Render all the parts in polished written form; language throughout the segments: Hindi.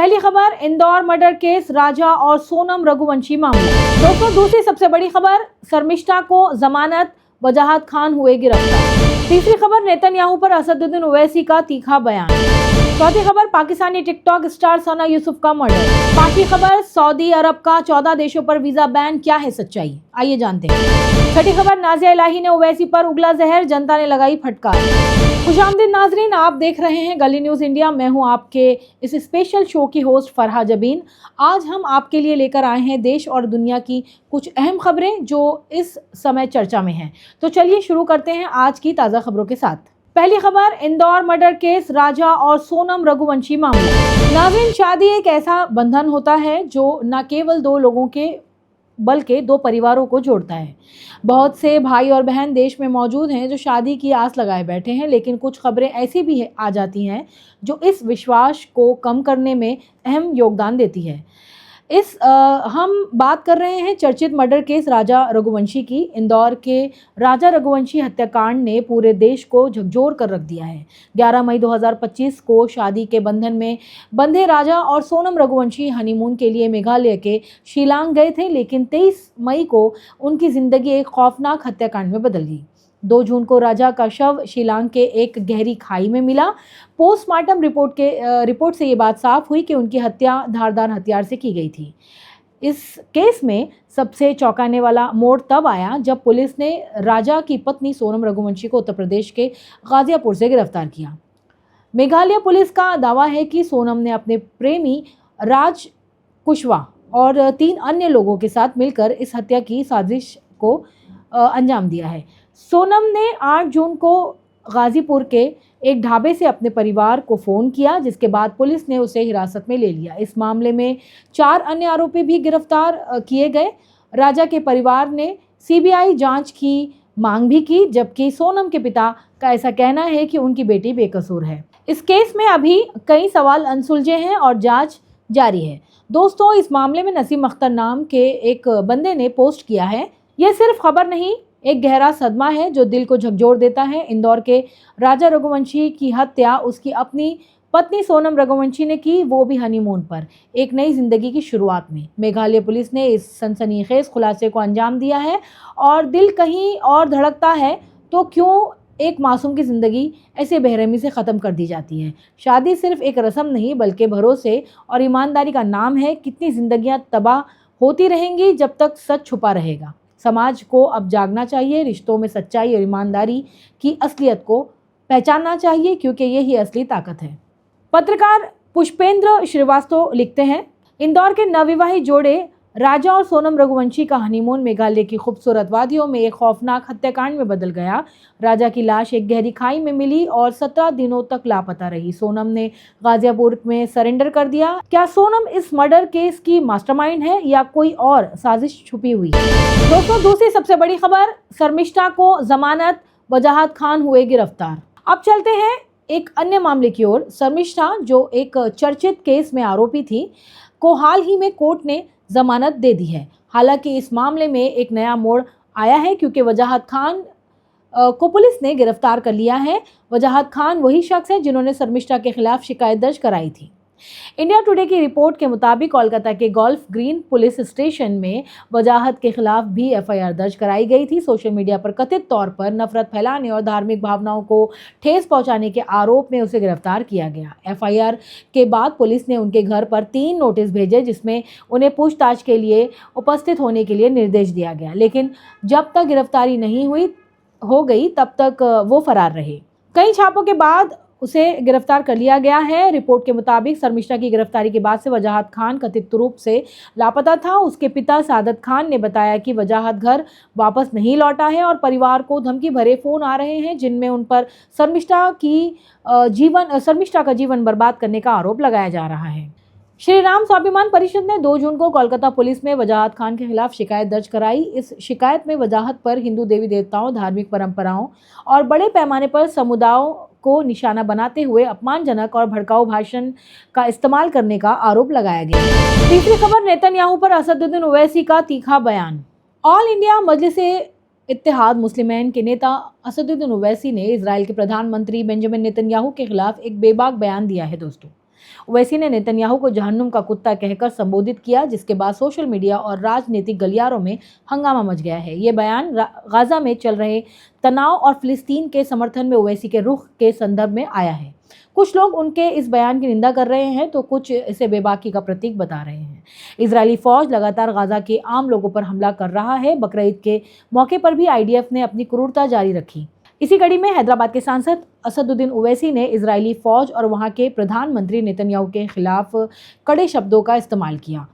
पहली खबर, इंदौर मर्डर केस, राजा और सोनम रघुवंशी मामला। दोस्तों, दूसरी सबसे बड़ी खबर, शर्मिष्ठा को जमानत, वजाहत खान हुए गिरफ्तार। तीसरी खबर, नेतन्याहू पर असदुद्दीन ओवैसी का तीखा बयान। चौथी खबर, पाकिस्तानी टिकटॉक स्टार सना यूसुफ का मर्डर। पांचवी खबर, सऊदी अरब का 14 देशों पर वीजा बैन, क्या है सच्चाई, आइए जानते हैं। छठी खबर, नाजिया इलाही ने ओवैसी पर उगला जहर, जनता ने लगाई फटकार। खुशामदीद नाजरीन, आप देख रहे हैं गली न्यूज़ इंडिया। मैं हूं आपके इस स्पेशल शो की होस्ट फरहा जबीन। आज हम आपके लिए लेकर आए हैं देश और दुनिया की कुछ अहम खबरें जो इस समय चर्चा में हैं। तो चलिए शुरू करते हैं आज की ताज़ा खबरों के साथ। पहली खबर, इंदौर मर्डर केस, राजा और सोनम रघुवंशी मामला। नाज़रीन, शादी एक ऐसा बंधन होता है जो न केवल दो लोगों के बल्कि दो परिवारों को जोड़ता है। बहुत से भाई और बहन देश में मौजूद हैं जो शादी की आस लगाए बैठे हैं, लेकिन कुछ खबरें ऐसी भी आ जाती हैं जो इस विश्वास को कम करने में अहम योगदान देती है। हम बात कर रहे हैं चर्चित मर्डर केस राजा रघुवंशी की। इंदौर के राजा रघुवंशी हत्याकांड ने पूरे देश को झकझोर कर रख दिया है। 11 मई 2025 को शादी के बंधन में बंधे राजा और सोनम रघुवंशी हनीमून के लिए मेघालय के शिलांग गए थे, लेकिन 23 मई को उनकी जिंदगी एक खौफनाक हत्याकांड में बदल गई। 2 जून को राजा का शव शिलांग के एक गहरी खाई में मिला। पोस्टमार्टम रिपोर्ट से ये बात साफ हुई कि उनकी हत्या धारदार हथियार से की गई थी। इस केस में सबसे चौंकाने वाला मोड़ तब आया जब पुलिस ने राजा की पत्नी सोनम रघुवंशी को उत्तर प्रदेश के गाजियापुर से गिरफ्तार किया। मेघालय पुलिस का दावा है कि सोनम ने अपने प्रेमी राज कुशवाहा और 3 अन्य लोगों के साथ मिलकर इस हत्या की साजिश को अंजाम दिया है। सोनम ने 8 जून को गाजीपुर के एक ढाबे से अपने परिवार को फ़ोन किया, जिसके बाद पुलिस ने उसे हिरासत में ले लिया। इस मामले में 4 अन्य आरोपी भी गिरफ्तार किए गए। राजा के परिवार ने सीबीआई जांच की मांग भी की, जबकि सोनम के पिता का ऐसा कहना है कि उनकी बेटी बेकसूर है। इस केस में अभी कई सवाल अनसुलझे हैं और जांच जारी है। दोस्तों, इस मामले में नसीम अख्तर नाम के एक बंदे ने पोस्ट किया है। यह सिर्फ खबर नहीं, एक गहरा सदमा है जो दिल को झकझोर देता है। इंदौर के राजा रघुवंशी की हत्या उसकी अपनी पत्नी सोनम रघुवंशी ने की, वो भी हनीमून पर, एक नई जिंदगी की शुरुआत में। मेघालय पुलिस ने इस सनसनीखेज खुलासे को अंजाम दिया है और दिल कहीं और धड़कता है तो क्यों एक मासूम की ज़िंदगी ऐसे बेरहमी से ख़त्म कर दी जाती है। शादी सिर्फ एक रस्म नहीं बल्कि भरोसे और ईमानदारी का नाम है। कितनी ज़िंदगियाँ तबाह होती रहेंगी जब तक सच छुपा रहेगा। समाज को अब जागना चाहिए, रिश्तों में सच्चाई और ईमानदारी की असलियत को पहचानना चाहिए, क्योंकि यही असली ताकत है। पत्रकार पुष्पेंद्र श्रीवास्तव लिखते हैं, इंदौर के नवविवाहित जोड़े राजा और सोनम रघुवंशी का हनीमून मेघालय की खूबसूरत वादियों में एक खौफनाक हत्याकांड में बदल गया। राजा की लाश एक गहरी खाई में मिली और 17 दिनों तक लापता रही। सोनम ने गाजियापुर में सरेंडर कर दिया। क्या सोनम इस मर्डर केस की मास्टरमाइंड है या कोई और साजिश छुपी हुई है? दोस्तों, दूसरी सबसे बड़ी खबर, शर्मिष्ठा को जमानत, वजाहत खान हुए गिरफ्तार। अब चलते हैं एक अन्य मामले की ओर। शर्मिष्ठा, जो एक चर्चित केस में आरोपी थी, को हाल ही में कोर्ट ने जमानत दे दी है। हालांकि इस मामले में एक नया मोड़ आया है, क्योंकि वजाहत खान को पुलिस ने गिरफ्तार कर लिया है। वजाहत खान वही शख्स है जिन्होंने शर्मिष्ठा के खिलाफ शिकायत दर्ज कराई थी। इंडिया टुडे की रिपोर्ट के मुताबिक कोलकाता के गोल्फ ग्रीन पुलिस स्टेशन में वजाहत के खिलाफ भी एफआईआर दर्ज कराई गई थी। सोशल मीडिया पर कथित तौर पर नफरत फैलाने और धार्मिक भावनाओं को ठेस पहुंचाने के आरोप में उसे गिरफ्तार किया गया। एफआईआर के बाद पुलिस ने उनके घर पर 3 नोटिस भेजे, जिसमें उन्हें पूछताछ के लिए उपस्थित होने के लिए निर्देश दिया गया, लेकिन जब तक गिरफ्तारी नहीं हो गई तब तक वो फरार रहे। कई छापों के बाद उसे गिरफ्तार कर लिया गया है। रिपोर्ट के मुताबिक शर्मिष्ठा की गिरफ्तारी के बाद से वजाहत खान कथित रूप से लापता था। उसके पिता सादत खान ने बताया कि वजाहत घर वापस नहीं लौटा है और परिवार को धमकी भरे फ़ोन आ रहे हैं, जिनमें उन पर शर्मिष्ठा का जीवन बर्बाद करने का आरोप लगाया जा रहा है। श्री राम स्वाभिमान परिषद ने 2 जून को कोलकाता पुलिस में वजाहत खान के खिलाफ शिकायत दर्ज कराई। इस शिकायत में वजाहत पर हिंदू देवी देवताओं, धार्मिक परंपराओं और बड़े पैमाने पर समुदायों को निशाना बनाते हुए अपमानजनक और भड़काऊ भाषण का इस्तेमाल करने का आरोप लगाया गया। तीसरी खबर, नेतन्याहू पर असदुद्दीन ओवैसी का तीखा बयान। ऑल इंडिया मजलिस-ए-इत्तेहाद मुस्लिमैन के नेता असदुद्दीन ओवैसी ने इजराइल के प्रधानमंत्री बेंजामिन नेतन्याहू के खिलाफ एक बेबाक बयान दिया है। दोस्तों, ओवैसी ने नेतन्याहू को जहन्नुम का कुत्ता कहकर संबोधित किया, जिसके बाद सोशल मीडिया और राजनीतिक गलियारों में हंगामा मच गया है। ये बयान गाजा में चल रहे तनाव और फिलिस्तीन के समर्थन में ओवैसी के रुख के संदर्भ में आया है। कुछ लोग उनके इस बयान की निंदा कर रहे हैं तो कुछ इसे बेबाकी का प्रतीक बता रहे हैं। इजरायली फौज लगातार गाजा के आम लोगों पर हमला कर रहा है। बकरीद के मौके पर भी आईडीएफ ने अपनी क्रूरता जारी रखी। इसी कड़ी में हैदराबाद के सांसद असदुद्दीन ओवैसी ने इजरायली फौज और वहां के प्रधानमंत्री नेतन्याहू के खिलाफ कड़े शब्दों का इस्तेमाल किया।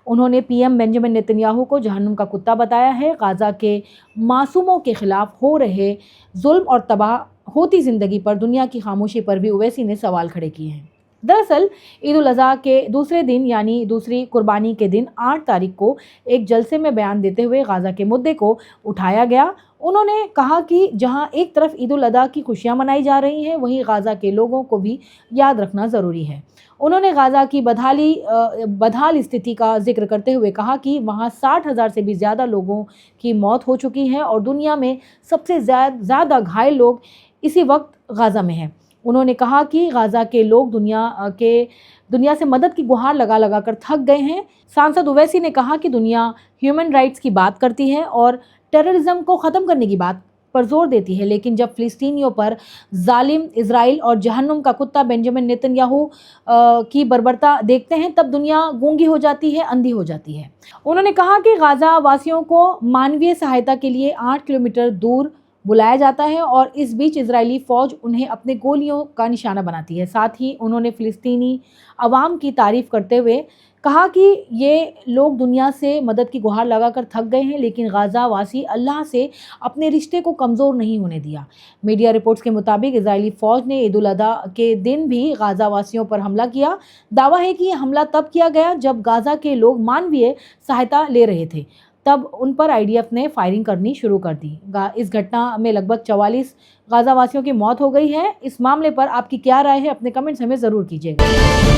उन्होंने पीएम बेंजामिन नेतन्याहू को जहन्नुम का कुत्ता बताया है। गाजा के मासूमों के खिलाफ हो रहे जुल्म और तबाह होती जिंदगी पर दुनिया की खामोशी पर भी ओवैसी ने सवाल खड़े किए हैं। दरअसल ईद उल अजहा के दूसरे दिन यानी दूसरी कुर्बानी के दिन 8 तारीख को एक जलसे में बयान देते हुए गाजा के मुद्दे को उठाया गया। उन्होंने कहा कि जहां एक तरफ ईद उल अजहा की खुशियां मनाई जा रही हैं, वहीं गाजा के लोगों को भी याद रखना ज़रूरी है। उन्होंने गाजा की बदहाल स्थिति का जिक्र करते हुए कहा कि वहां 60,000 से भी ज़्यादा लोगों की मौत हो चुकी है और दुनिया में सबसे ज़्यादा घायल लोग इसी वक्त गाजा में हैं। उन्होंने कहा कि गाजा के लोग दुनिया से मदद की गुहार लगा कर थक गए हैं। सांसद ओवैसी ने कहा कि दुनिया ह्यूमन राइट्स की बात करती है और टेररिज्म को ख़त्म करने की बात पर जोर देती है, लेकिन जब फिलिस्तीनियों पर जालिम इजराइल और जहन्नुम का कुत्ता बेंजामिन नेतन्याहू की बर्बरता देखते हैं, तब दुनिया गूंगी हो जाती है, अंधी हो जाती है। उन्होंने कहा कि गाजा वासियों को मानवीय सहायता के लिए 8 किलोमीटर दूर बुलाया जाता है और इस बीच इजरायली फ़ौज उन्हें अपने गोलियों का निशाना बनाती है। साथ ही उन्होंने फ़िलिस्तीनी अवाम की तारीफ़ करते हुए कहा कि ये लोग दुनिया से मदद की गुहार लगाकर थक गए हैं, लेकिन गाजा वासी अल्लाह से अपने रिश्ते को कमज़ोर नहीं होने दिया। मीडिया रिपोर्ट्स के मुताबिक इजरायली फ़ौज ने ईद उल अजहा के दिन भी गाजा वासियों पर हमला किया। दावा है कि ये हमला तब किया गया जब गाजा के लोग मानवीय सहायता ले रहे थे, तब उन पर आईडीएफ ने फायरिंग करनी शुरू कर दी। इस घटना में लगभग 44 गाजावासियों की मौत हो गई है। इस मामले पर आपकी क्या राय है, अपने कमेंट्स हमें ज़रूर कीजिएगा।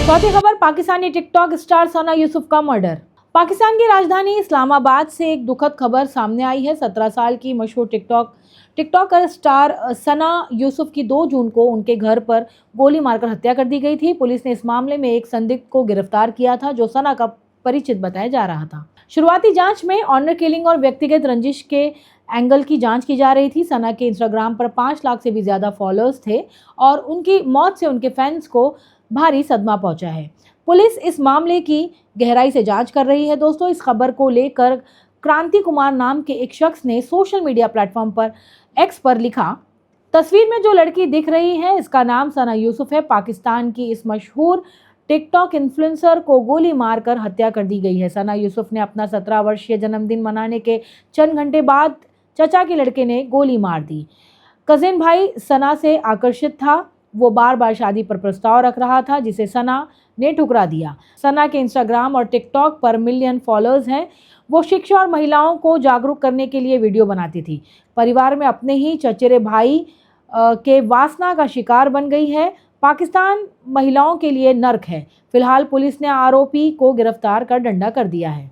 चौथी खबर, पाकिस्तानी टिकटॉक स्टार सना यूसुफ का मर्डर। पाकिस्तान की राजधानी इस्लामाबाद से एक दुखद खबर सामने आई है। 17 साल की मशहूर टिकटॉकर स्टार सना यूसुफ की 2 जून को उनके घर पर गोली मारकर हत्या कर दी गई थी। पुलिस ने इस मामले में एक संदिग्ध को गिरफ्तार किया था, जो सना का परिचित बताया जा रहा था। शुरुआती जांच में ऑनर किलिंग और व्यक्तिगत रंजिश के एंगल की जांच की जा रही थी। सना के इंस्टाग्राम पर 5 लाख से भी ज़्यादा फॉलोअर्स थे और उनकी मौत से उनके फैंस को भारी सदमा पहुंचा है। पुलिस इस मामले की गहराई से जांच कर रही है। दोस्तों, इस खबर को लेकर क्रांति कुमार नाम के एक शख्स ने सोशल मीडिया प्लेटफॉर्म पर एक्स पर लिखा, तस्वीर में जो लड़की दिख रही है इसका नाम सना यूसुफ है। पाकिस्तान की इस मशहूर टिकटॉक इन्फ्लुएंसर को गोली मारकर हत्या कर दी गई है। सना यूसुफ ने अपना 17 वर्षीय जन्मदिन मनाने के चंद घंटे बाद चचा के लड़के ने गोली मार दी। कजिन भाई सना से आकर्षित था। वो बार बार शादी पर प्रस्ताव रख रहा था, जिसे सना ने ठुकरा दिया। सना के इंस्टाग्राम और टिकटॉक पर मिलियन फॉलोअर्स हैं। वो शिक्षा और महिलाओं को जागरूक करने के लिए वीडियो बनाती थी। परिवार में अपने ही चचेरे भाई के वासना का शिकार बन गई है। पाकिस्तान महिलाओं के लिए नर्क है। फिलहाल पुलिस ने आरोपी को गिरफ्तार कर डंडा कर दिया है।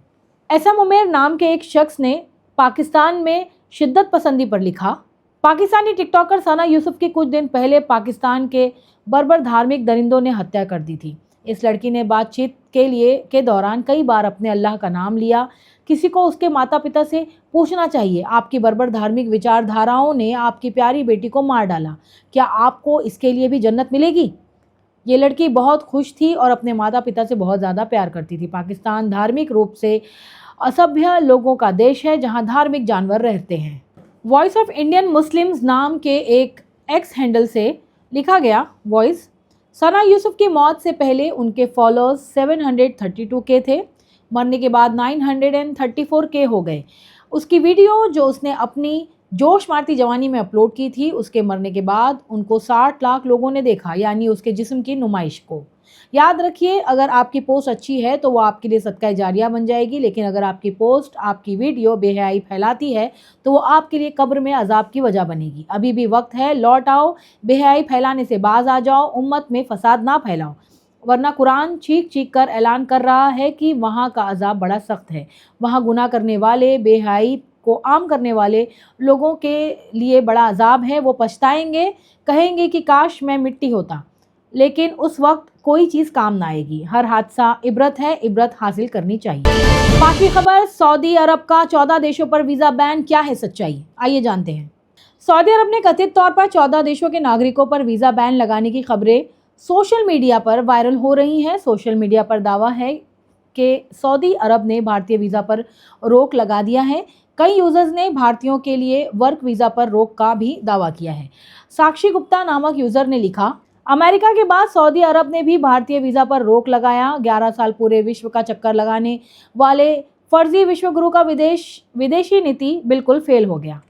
एसएम उमेर नाम के एक शख्स ने पाकिस्तान में शिद्दत पसंदी पर लिखा, पाकिस्तानी टिकटॉकर सना यूसुफ की कुछ दिन पहले पाकिस्तान के बर्बर धार्मिक दरिंदों ने हत्या कर दी थी। इस लड़की ने बातचीत के दौरान कई बार अपने अल्लाह का नाम लिया। किसी को उसके माता पिता से पूछना चाहिए, आपकी बर्बर धार्मिक विचारधाराओं ने आपकी प्यारी बेटी को मार डाला, क्या आपको इसके लिए भी जन्नत मिलेगी? ये लड़की बहुत खुश थी और अपने माता पिता से बहुत ज़्यादा प्यार करती थी। पाकिस्तान धार्मिक रूप से असभ्य लोगों का देश है, जहां धार्मिक जानवर रहते हैं। वॉइस ऑफ इंडियन मुस्लिम्स नाम के एक एक्स हैंडल से लिखा गया, वॉइस, सना यूसुफ की मौत से पहले उनके फॉलोअर्स 732 के थे। मरने के बाद 934 के हो गए। उसकी वीडियो जो उसने अपनी जोश मारती जवानी में अपलोड की थी, उसके मरने के बाद उनको 60 लाख लोगों ने देखा, यानी उसके जिस्म की नुमाइश को। याद रखिए, अगर आपकी पोस्ट अच्छी है तो वो आपके लिए सदका जारिया बन जाएगी, लेकिन अगर आपकी पोस्ट, आपकी वीडियो बेहयाई फैलाती है तो वो आपके लिए कब्र में अजाब की वजह बनेगी। अभी भी वक्त है, लौट आओ, बेहयाई फैलाने से बाज आ जाओ, उम्मत में फसाद ना फैलाओ, वरना कुरान चीख चीख कर ऐलान कर रहा है कि वहाँ का अजाब बड़ा सख्त है। वहाँ गुनाह करने वाले, बेहयाई को आम करने वाले लोगों के लिए बड़ा अजाब है। वो पछताएंगे, कहेंगे कि काश मैं मिट्टी होता, लेकिन उस वक्त कोई चीज़ काम ना आएगी। हर हादसा इबरत है, इबरत हासिल करनी चाहिए। 5वीं खबर, सऊदी अरब का 14 देशों पर वीज़ा बैन, क्या है सच्चाई? आइए जानते हैं। सऊदी अरब ने कथित तौर पर 14 देशों के नागरिकों पर वीज़ा बैन लगाने की खबरें सोशल मीडिया पर वायरल हो रही हैं। सोशल मीडिया पर दावा है कि सऊदी अरब ने भारतीय वीज़ा पर रोक लगा दिया है। कई यूजर्स ने भारतीयों के लिए वर्क वीज़ा पर रोक का भी दावा किया है। साक्षी गुप्ता नामक यूजर ने लिखा, अमेरिका के बाद सऊदी अरब ने भी भारतीय वीज़ा पर रोक लगाया। 11 साल पूरे विश्व का चक्कर लगाने वाले फर्जी विश्वगुरु का विदेशी नीति बिल्कुल फेल हो गया।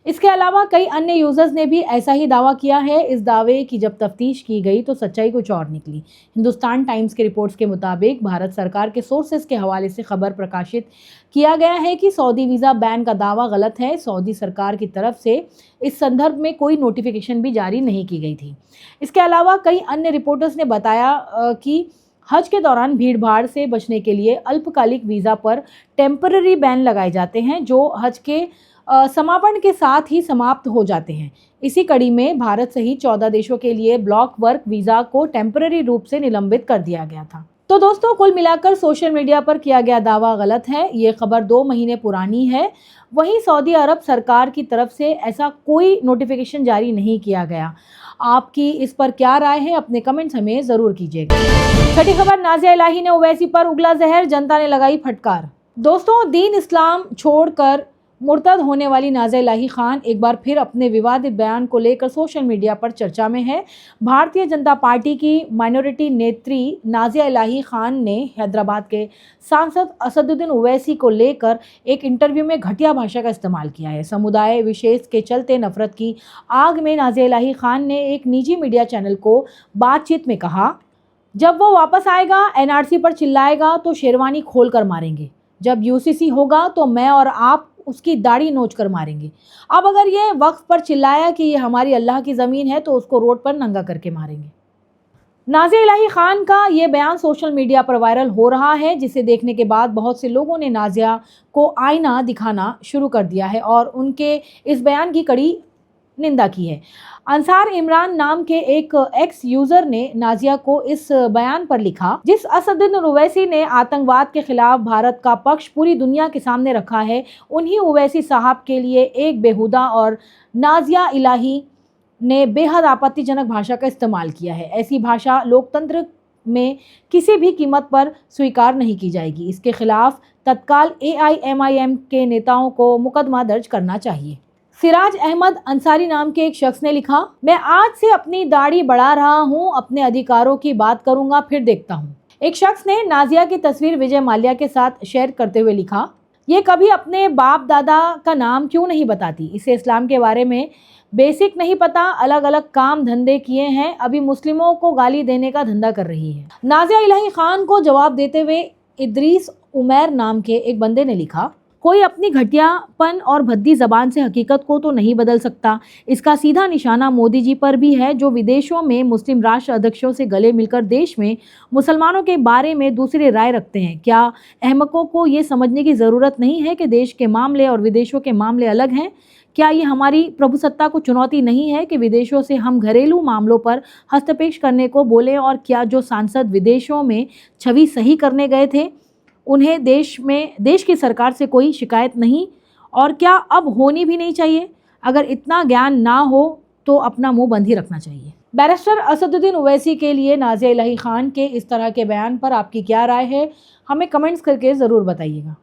इसके अलावा कई अन्य यूजर्स ने भी ऐसा ही दावा किया है। इस दावे की जब तफ्तीश की गई तो सच्चाई कुछ और निकली। हिंदुस्तान टाइम्स के रिपोर्ट्स के मुताबिक भारत सरकार के सोर्सेज के हवाले से खबर प्रकाशित किया गया है कि सऊदी वीज़ा बैन का दावा गलत है। सऊदी सरकार की तरफ से इस संदर्भ में कोई नोटिफिकेशन भी जारी नहीं की गई थी। इसके अलावा कई अन्य रिपोर्टर्स ने बताया कि हज के दौरान भीड़ भाड़ से बचने के लिए अल्पकालिक वीज़ा पर टेम्पररी बैन लगाए जाते हैं, जो हज के समापन के साथ ही समाप्त हो जाते हैं। इसी कड़ी में भारत सहित 14 देशों के लिए ब्लॉक वर्क वीज़ा को टेम्पररी रूप से निलंबित कर दिया गया था। तो दोस्तों, कुल मिलाकर सोशल मीडिया पर किया गया दावा गलत है। ये खबर 2 महीने पुरानी है। वहीं सऊदी अरब सरकार की तरफ से ऐसा कोई नोटिफिकेशन जारी नहीं किया गया। आपकी इस पर क्या राय है? अपने कमेंट्स हमें ज़रूर कीजिएगा। 6ठी खबर, नाज़िया इलाही ने ओवैसी पर उगला जहर, जनता ने लगाई फटकार। दोस्तों, दीन इस्लाम छोड़कर मुर्तद होने वाली नाज़िया इलाही खान एक बार फिर अपने विवादित बयान को लेकर सोशल मीडिया पर चर्चा में है। भारतीय जनता पार्टी की माइनॉरिटी नेत्री नाज़िया इलाही खान ने हैदराबाद के सांसद असदुद्दीन ओवैसी को लेकर एक इंटरव्यू में घटिया भाषा का इस्तेमाल किया है। समुदाय विशेष के चलते नफरत की आग में नाज़िया इलाही खान ने एक निजी मीडिया चैनल को बातचीत में कहा, जब वो वापस आएगा एनआरसी पर चिल्लाएगा तो शेरवानी खोल कर मारेंगे। जब यूसीसी होगा तो मैं और आप उसकी दाढ़ी नोच कर मारेंगे। अब अगर ये वक्फ पर चिल्लाया कि ये हमारी अल्लाह की ज़मीन है तो उसको रोड पर नंगा करके मारेंगे। नाज़िया इलाही खान का ये बयान सोशल मीडिया पर वायरल हो रहा है, जिसे देखने के बाद बहुत से लोगों ने नाज़िया को आईना दिखाना शुरू कर दिया है और उनके इस बयान की कड़ी निंदा की है। अंसार इमरान नाम के एक एक्स यूजर ने नाज़िया को इस बयान पर लिखा, जिस असदुद्दीन ओवैसी ने आतंकवाद के खिलाफ भारत का पक्ष पूरी दुनिया के सामने रखा है, उन्हीं ओवैसी साहब के लिए एक बेहुदा और नाज़िया इलाही ने बेहद आपत्तिजनक भाषा का इस्तेमाल किया है। ऐसी भाषा लोकतंत्र में किसी भी कीमत पर स्वीकार नहीं की जाएगी। इसके खिलाफ तत्काल AIMIM के नेताओं को मुकदमा दर्ज करना चाहिए। सिराज अहमद अंसारी नाम के एक शख्स ने लिखा, मैं आज से अपनी दाढ़ी बढ़ा रहा हूं, अपने अधिकारों की बात करूंगा, फिर देखता हूं। एक शख्स ने नाज़िया की तस्वीर विजय माल्या के साथ शेयर करते हुए लिखा, ये कभी अपने बाप दादा का नाम क्यों नहीं बताती? इसे इस्लाम के बारे में बेसिक नहीं पता, अलग अलग काम धंधे किए हैं, अभी मुस्लिमों को गाली देने का धंधा कर रही है। नाज़िया इलाही खान को जवाब देते हुए इद्रीस उमैर नाम के एक बंदे ने लिखा, कोई अपनी घटियापन और भद्दी ज़बान से हकीकत को तो नहीं बदल सकता। इसका सीधा निशाना मोदी जी पर भी है, जो विदेशों में मुस्लिम राष्ट्र अध्यक्षों से गले मिलकर देश में मुसलमानों के बारे में दूसरी राय रखते हैं। क्या अहमकों को ये समझने की ज़रूरत नहीं है कि देश के मामले और विदेशों के मामले अलग हैं? क्या ये हमारी प्रभुसत्ता को चुनौती नहीं है कि विदेशों से हम घरेलू मामलों पर हस्तक्षेप करने को बोलें? और क्या जो सांसद विदेशों में छवि सही करने गए थे, उन्हें देश की सरकार से कोई शिकायत नहीं, और क्या अब होनी भी नहीं चाहिए? अगर इतना ज्ञान ना हो तो अपना मुंह बंद ही रखना चाहिए। बैरिस्टर असदुद्दीन ओवैसी के लिए नाज़िया इलाही खान के इस तरह के बयान पर आपकी क्या राय है? हमें कमेंट्स करके ज़रूर बताइएगा।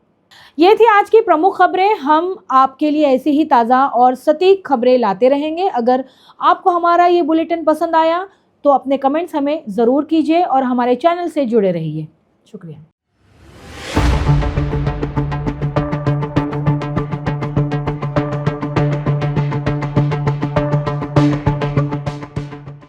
ये थी आज की प्रमुख खबरें। हम आपके लिए ऐसी ही ताज़ा और सटीक खबरें लाते रहेंगे। अगर आपको हमारा ये बुलेटिन पसंद आया तो अपने कमेंट्स हमें ज़रूर कीजिए और हमारे चैनल से जुड़े रहिए। शुक्रिया।